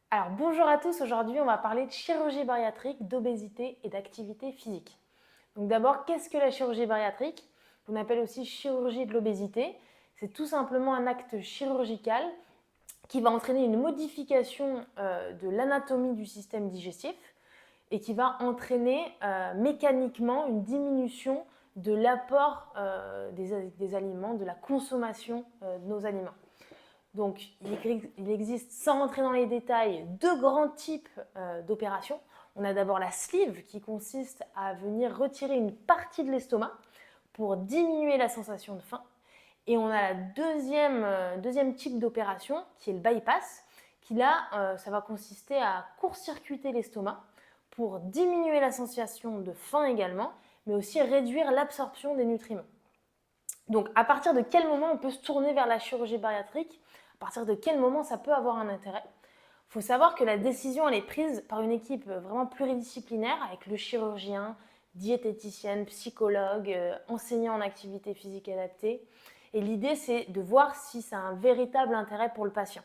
Alors bonjour à tous, aujourd'hui on va parler de chirurgie bariatrique, d'obésité et d'activité physique. Donc d'abord, qu'est-ce que la chirurgie bariatrique? On appelle aussi chirurgie de l'obésité. C'est tout simplement un acte chirurgical qui va entraîner une modification de l'anatomie du système digestif et qui va entraîner mécaniquement une diminution de l'apport des aliments, de la consommation de nos aliments. Donc, il existe, sans rentrer dans les détails, deux grands types d'opérations. On a d'abord la sleeve qui consiste à venir retirer une partie de l'estomac pour diminuer la sensation de faim. Et on a la deuxième type d'opération qui est le bypass, qui là, ça va consister à court-circuiter l'estomac pour diminuer la sensation de faim également, mais aussi réduire l'absorption des nutriments. Donc, à partir de quel moment on peut se tourner vers la chirurgie bariatrique? À partir de quel moment ça peut avoir un intérêt? Il faut savoir que la décision elle est prise par une équipe vraiment pluridisciplinaire avec le chirurgien, diététicienne, psychologue, enseignant en activité physique adaptée. Et l'idée, c'est de voir si ça a un véritable intérêt pour le patient.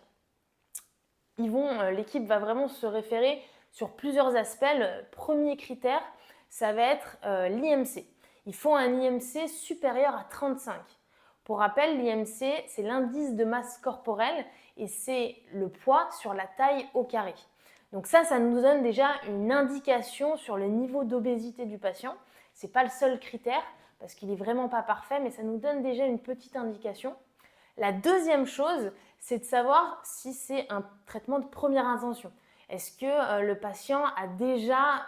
L'équipe va vraiment se référer sur plusieurs aspects. Le premier critère, ça va être l'IMC. Il faut un IMC supérieur à 35. Pour rappel, l'IMC, c'est l'indice de masse corporelle et c'est le poids sur la taille au carré. Donc ça nous donne déjà une indication sur le niveau d'obésité du patient. Ce n'est pas le seul critère parce qu'il n'est vraiment pas parfait, mais ça nous donne déjà une petite indication. La deuxième chose, c'est de savoir si c'est un traitement de première intention. Est-ce que le patient a déjà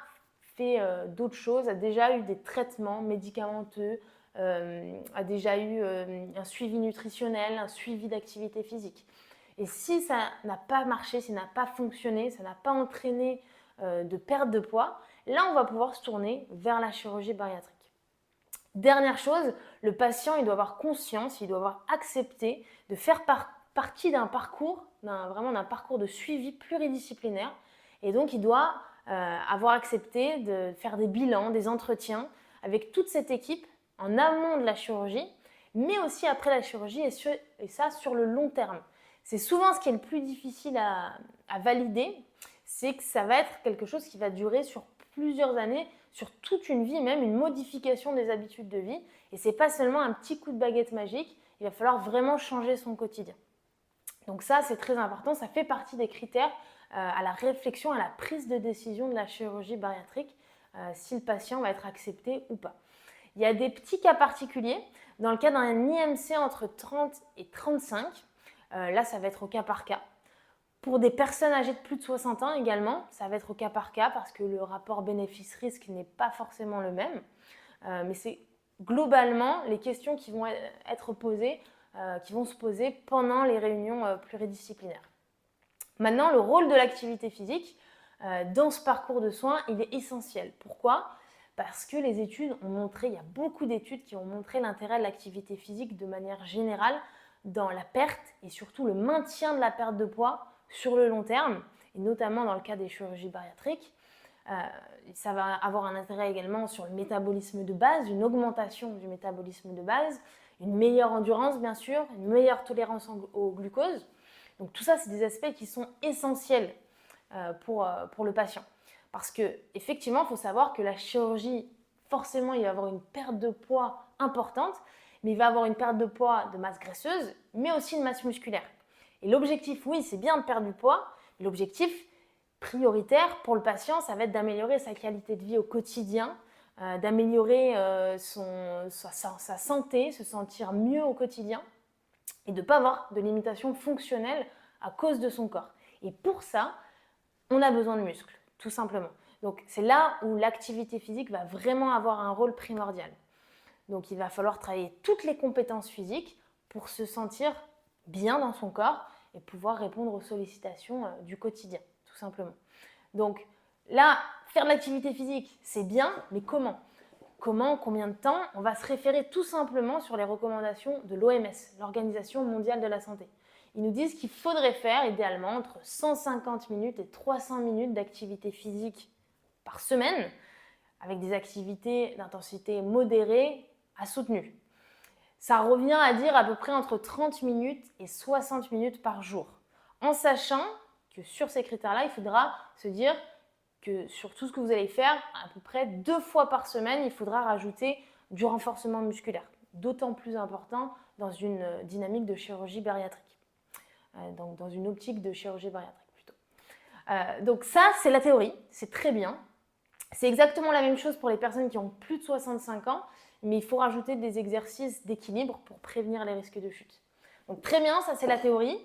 fait d'autres choses, a déjà eu des traitements médicamenteux, a déjà eu un suivi nutritionnel, un suivi d'activité physique. Et si ça n'a pas marché, si ça n'a pas fonctionné, ça n'a pas entraîné de perte de poids, là on va pouvoir se tourner vers la chirurgie bariatrique. Dernière chose, le patient il doit avoir conscience, il doit avoir accepté de faire partie d'un parcours, vraiment d'un parcours de suivi pluridisciplinaire. Et donc il doit avoir accepté de faire des bilans, des entretiens avec toute cette équipe en amont de la chirurgie, mais aussi après la chirurgie et ça sur le long terme. C'est souvent ce qui est le plus difficile à valider, c'est que ça va être quelque chose qui va durer sur plusieurs années, sur toute une vie, même une modification des habitudes de vie. Et ce n'est pas seulement un petit coup de baguette magique, il va falloir vraiment changer son quotidien. Donc ça, c'est très important, ça fait partie des critères à la réflexion, à la prise de décision de la chirurgie bariatrique, si le patient va être accepté ou pas. Il y a des petits cas particuliers. Dans le cas d'un IMC entre 30 et 35, là, ça va être au cas par cas. Pour des personnes âgées de plus de 60 ans également, ça va être au cas par cas parce que le rapport bénéfice-risque n'est pas forcément le même. Mais c'est globalement les questions qui vont être posées, qui vont se poser pendant les réunions pluridisciplinaires. Maintenant, le rôle de l'activité physique dans ce parcours de soins, il est essentiel. Pourquoi? Parce que les études ont montré, il y a beaucoup d'études qui ont montré l'intérêt de l'activité physique de manière générale dans la perte et surtout le maintien de la perte de poids sur le long terme, et notamment dans le cas des chirurgies bariatriques. Ça va avoir un intérêt également sur le métabolisme de base, une augmentation du métabolisme de base, une meilleure endurance bien sûr, une meilleure tolérance au glucose. Donc tout ça, c'est des aspects qui sont essentiels pour le patient. Parce qu'effectivement, il faut savoir que la chirurgie, forcément, il va avoir une perte de poids importante, mais il va avoir une perte de poids de masse graisseuse, mais aussi de masse musculaire. Et l'objectif, oui, c'est bien de perdre du poids, mais l'objectif prioritaire pour le patient, ça va être d'améliorer sa qualité de vie au quotidien, d'améliorer sa santé, se sentir mieux au quotidien et de ne pas avoir de limitations fonctionnelles à cause de son corps. Et pour ça, on a besoin de muscles, tout simplement. Donc c'est là où l'activité physique va vraiment avoir un rôle primordial. Donc il va falloir travailler toutes les compétences physiques pour se sentir bien dans son corps et pouvoir répondre aux sollicitations du quotidien, tout simplement. Donc là, faire de l'activité physique, c'est bien, mais comment? Comment, combien de temps? On va se référer tout simplement sur les recommandations de l'OMS, l'Organisation mondiale de la santé. Ils nous disent qu'il faudrait faire idéalement entre 150 minutes et 300 minutes d'activité physique par semaine, avec des activités d'intensité modérée à soutenue. Ça revient à dire à peu près entre 30 minutes et 60 minutes par jour, en sachant que sur ces critères-là, il faudra se dire que sur tout ce que vous allez faire, à peu près 2 fois par semaine, il faudra rajouter du renforcement musculaire, d'autant plus important dans une dynamique de chirurgie bariatrique, donc dans une optique de chirurgie bariatrique plutôt. Donc ça, c'est la théorie, c'est très bien. C'est exactement la même chose pour les personnes qui ont plus de 65 ans, mais il faut rajouter des exercices d'équilibre pour prévenir les risques de chute. Donc très bien, ça c'est la théorie.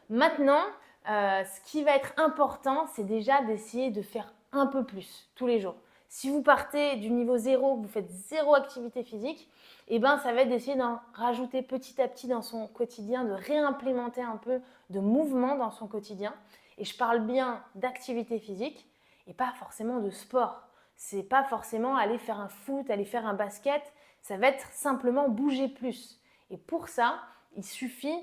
Maintenant, ce qui va être important, c'est déjà d'essayer de faire un peu plus tous les jours. Si vous partez du niveau 0, vous faites 0 activité physique, eh ben, ça va être d'essayer d'en rajouter petit à petit dans son quotidien, de réimplémenter un peu de mouvement dans son quotidien. Et je parle bien d'activité physique et pas forcément de sport. C'est pas forcément aller faire un foot, aller faire un basket, ça va être simplement bouger plus. Et pour ça, il suffit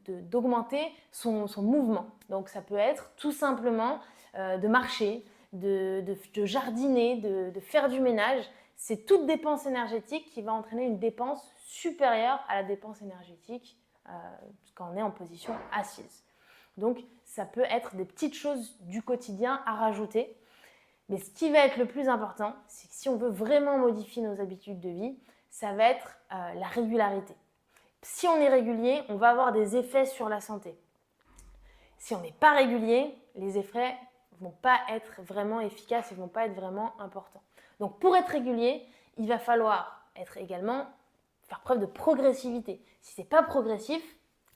d'augmenter son mouvement. Donc ça peut être tout simplement de marcher, de jardiner, de faire du ménage. C'est toute dépense énergétique qui va entraîner une dépense supérieure à la dépense énergétique quand on est en position assise. Donc ça peut être des petites choses du quotidien à rajouter. Mais ce qui va être le plus important, c'est que si on veut vraiment modifier nos habitudes de vie, ça va être la régularité. Si on est régulier, on va avoir des effets sur la santé. Si on n'est pas régulier, les effets ne vont pas être vraiment efficaces et ne vont pas être vraiment importants. Donc pour être régulier, il va falloir faire preuve de progressivité. Si ce n'est pas progressif,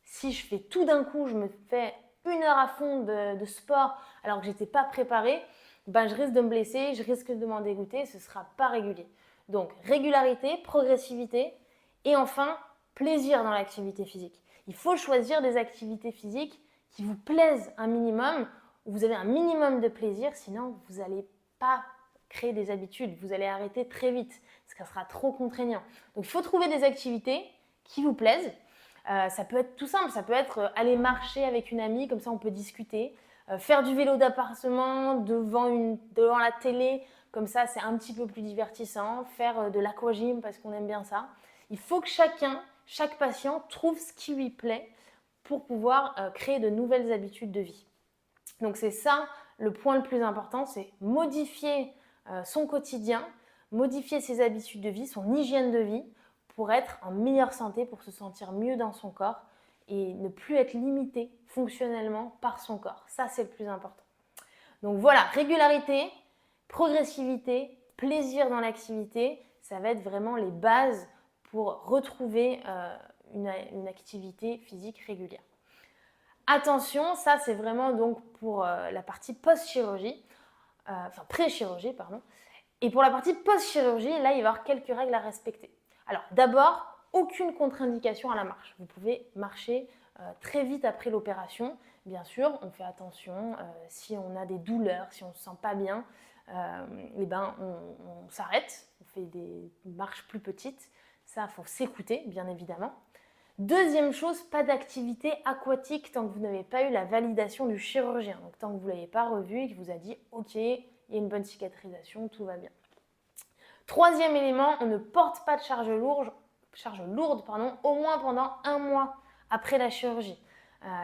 si je fais tout d'un coup, je me fais 1 heure à fond de sport alors que je n'étais pas préparée, ben je risque de me blesser, je risque de m'en dégoûter, ce ne sera pas régulier. Donc régularité, progressivité et enfin plaisir dans l'activité physique. Il faut choisir des activités physiques qui vous plaisent un minimum, où vous avez un minimum de plaisir, sinon vous n'allez pas créer des habitudes, vous allez arrêter très vite, parce que ça sera trop contraignant. Donc il faut trouver des activités qui vous plaisent. Ça peut être tout simple, ça peut être aller marcher avec une amie, comme ça on peut discuter, faire du vélo d'appartement devant la télé, comme ça c'est un petit peu plus divertissant, faire de l'aquagym parce qu'on aime bien ça. Il faut que chaque patient trouve ce qui lui plaît pour pouvoir créer de nouvelles habitudes de vie. Donc c'est ça le point le plus important, c'est modifier son quotidien, modifier ses habitudes de vie, son hygiène de vie pour être en meilleure santé, pour se sentir mieux dans son corps et ne plus être limité fonctionnellement par son corps. Ça, c'est le plus important. Donc voilà, régularité, progressivité, plaisir dans l'activité, ça va être vraiment les bases pour retrouver une activité physique régulière. Attention, ça c'est vraiment donc pour la partie post-chirurgie, pré-chirurgie, pardon. Et pour la partie post-chirurgie, là, il va y avoir quelques règles à respecter. Alors, d'abord, aucune contre-indication à la marche. Vous pouvez marcher très vite après l'opération. Bien sûr, on fait attention. Si on a des douleurs, si on ne se sent pas bien, on s'arrête. On fait des marches plus petites. Ça, il faut s'écouter, bien évidemment. Deuxième chose, pas d'activité aquatique tant que vous n'avez pas eu la validation du chirurgien. Donc, tant que vous ne l'avez pas revu et qu'il vous a dit « Ok, il y a une bonne cicatrisation, tout va bien ». Troisième élément, on ne porte pas de charge lourde, au moins pendant 1 mois après la chirurgie.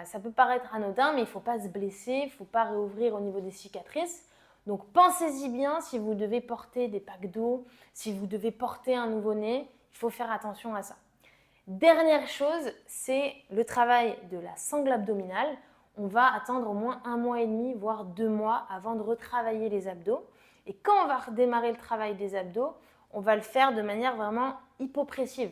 Ça peut paraître anodin, mais il ne faut pas se blesser, il ne faut pas réouvrir au niveau des cicatrices. Donc pensez-y bien, si vous devez porter des packs d'eau, si vous devez porter un nouveau-né, il faut faire attention à ça. Dernière chose, c'est le travail de la sangle abdominale. On va attendre au moins 1 mois et demi, voire 2 mois avant de retravailler les abdos. Et quand on va redémarrer le travail des abdos, on va le faire de manière vraiment hypopressive.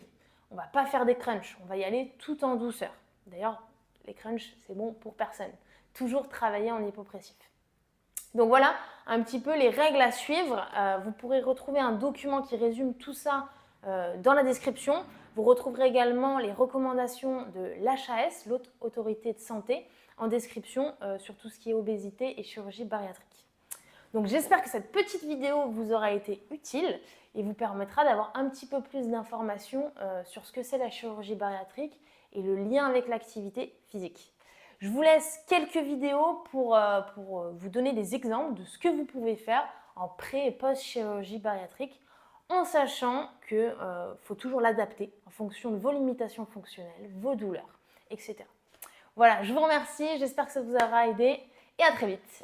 On ne va pas faire des crunchs, on va y aller tout en douceur. D'ailleurs, les crunchs, c'est bon pour personne. Toujours travailler en hypopressif. Donc voilà un petit peu les règles à suivre. Vous pourrez retrouver un document qui résume tout ça dans la description. Vous retrouverez également les recommandations de l'HAS, l'Haute Autorité de Santé, en description sur tout ce qui est obésité et chirurgie bariatrique. Donc j'espère que cette petite vidéo vous aura été utile et vous permettra d'avoir un petit peu plus d'informations sur ce que c'est la chirurgie bariatrique et le lien avec l'activité physique. Je vous laisse quelques vidéos pour vous donner des exemples de ce que vous pouvez faire en pré- et post-chirurgie bariatrique en sachant qu'il faut toujours l'adapter en fonction de vos limitations fonctionnelles, vos douleurs, etc. Voilà, je vous remercie, j'espère que ça vous aura aidé et à très vite.